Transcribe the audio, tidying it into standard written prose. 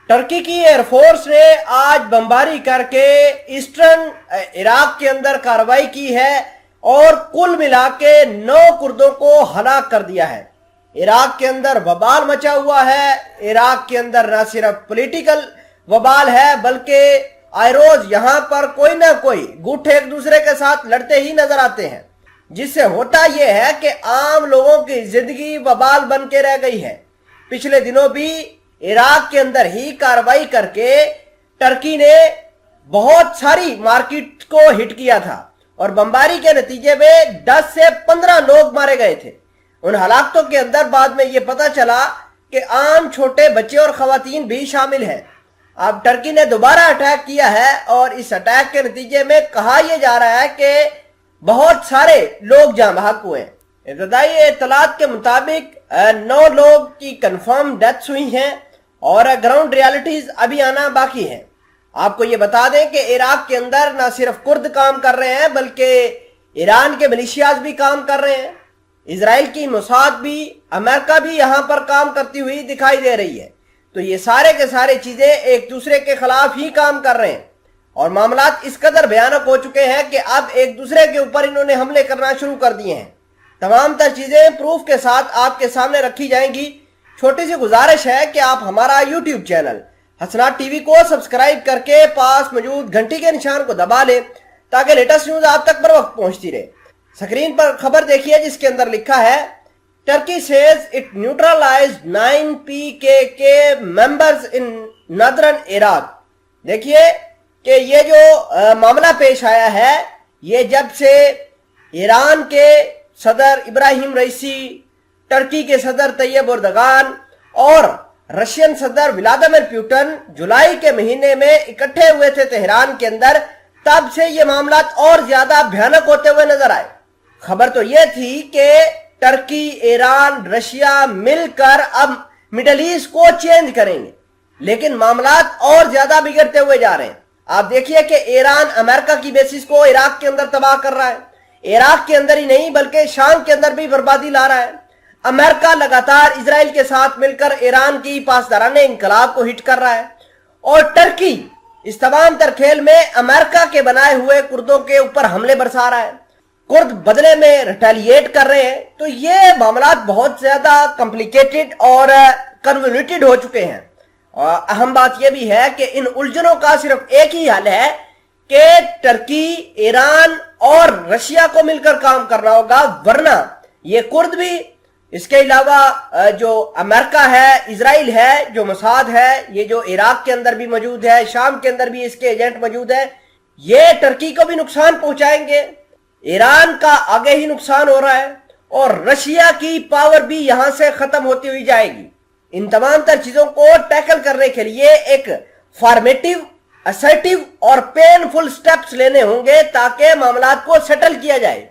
Turkey की air force ने आज बमबारी करके ईस्टर्न इराक के अंदर कार्रवाई की है और कुल मिला के 9 कुर्दों को हलाक कर दिया है। इराक के अंदर वबाल मचा हुआ है। इराक के अंदर न सिर्फ पॉलिटिकल वबाल है बल्कि आए रोज यहां पर कोई ना कोई गुट एक दूसरे के साथ लड़ते ही नजर आते हैं, जिससे होता यह है कि आम लोगों की जिंदगी वबाल बन के रह गई है। पिछले दिनों भी इराक के अंदर ही कार्रवाई करके टर्की ने बहुत सारी मार्केट को हिट किया था और बमबारी के नतीजे में 10 से 15 लोग मारे गए थे। उन हलाकतों के अंदर बाद में यह पता चला कि आम छोटे बच्चे और खवातीन भी शामिल हैं। अब टर्की ने दोबारा अटैक किया है और इस अटैक के नतीजे में कहा यह जा रहा है कि बहुत सारे लोग जाँ बहक हुए हैं। इब्तदाई इत्तलात के मुताबिक 9 लोग की कंफर्म डेथ्स हुई हैं और ग्राउंड रियलिटीज अभी आना बाकी है। आपको ये बता दें कि इराक के अंदर न सिर्फ कुर्द काम कर रहे हैं बल्कि ईरान के मिलिशियाज भी काम कर रहे हैं। इजराइल की मोसाद भी, अमेरिका भी यहां पर काम करती हुई दिखाई दे रही है। तो ये सारे के सारे चीजें एक दूसरे के खिलाफ ही काम कर रहे हैं और मामलात इस कदर भयानक हो चुके हैं कि अब एक दूसरे के ऊपर इन्होंने हमले करना शुरू कर दिए हैं। तमाम तर चीजें प्रूफ के साथ आपके सामने रखी जाएंगी। छोटी सी गुजारिश है कि आप हमारा यूट्यूब चैनल हसनात टीवी को सब्सक्राइब करके पास मौजूद घंटी के निशान को दबा लें ताकि लेटेस्ट न्यूज आप तक बर वक्त पहुंचती रहे। स्क्रीन पर खबर देखिए जिसके अंदर लिखा है Turkey says it neutralised 9 PKK members in नदरन Iraq. देखिए कि ये जो मामला पेश आया है ये जब से ईरान के सदर इब्राहिम रईसी, टर्की के सदर तैयब एर्दोगान और रशियन सदर व्लादिमीर पुतिन जुलाई के महीने में इकट्ठे हुए थे तेहरान के अंदर, तब से ये मामला और ज्यादा भयानक होते हुए नजर आए। खबर तो यह थी कि टर्की, ईरान, रशिया मिलकर अब मिडल ईस्ट को चेंज करेंगे, लेकिन मामलात और ज्यादा बिगड़ते हुए जा रहे हैं। आप देखिए कि ईरान अमेरिका की बेसिस को इराक के अंदर तबाह कर रहा है। इराक के अंदर ही नहीं बल्कि शाम के अंदर भी बर्बादी ला रहा है। अमेरिका लगातार इजराइल के साथ मिलकर ईरान की पासदाराने इंकलाब को हिट कर रहा है और टर्की इस तमाम तर खेल में अमेरिका के बनाए हुए कुर्दों के ऊपर हमले बरसा रहा है। कुर्द बदले में रिटेलिएट कर रहे हैं। तो ये मामला बहुत ज्यादा कॉम्प्लिकेटेड और कन्वोल्यूटेड हो चुके हैं। और अहम बात यह भी है कि इन उलझनों का सिर्फ एक ही हल है कि टर्की, ईरान और रशिया को मिलकर काम करना होगा, वरना ये कुर्द भी, इसके अलावा जो अमेरिका है, इजराइल है, जो मोसाद है, ये जो इराक के अंदर भी मौजूद है, शाम के अंदर भी इसके एजेंट मौजूद है, ये टर्की को भी नुकसान पहुंचाएंगे। ईरान का आगे ही नुकसान हो रहा है और रशिया की पावर भी यहां से खत्म होती हुई जाएगी। इन तमाम तर चीजों को टैकल करने के लिए एक फॉर्मेटिव, असर्टिव और पेनफुल स्टेप्स लेने होंगे ताकि मामलात को सेटल किया जाए।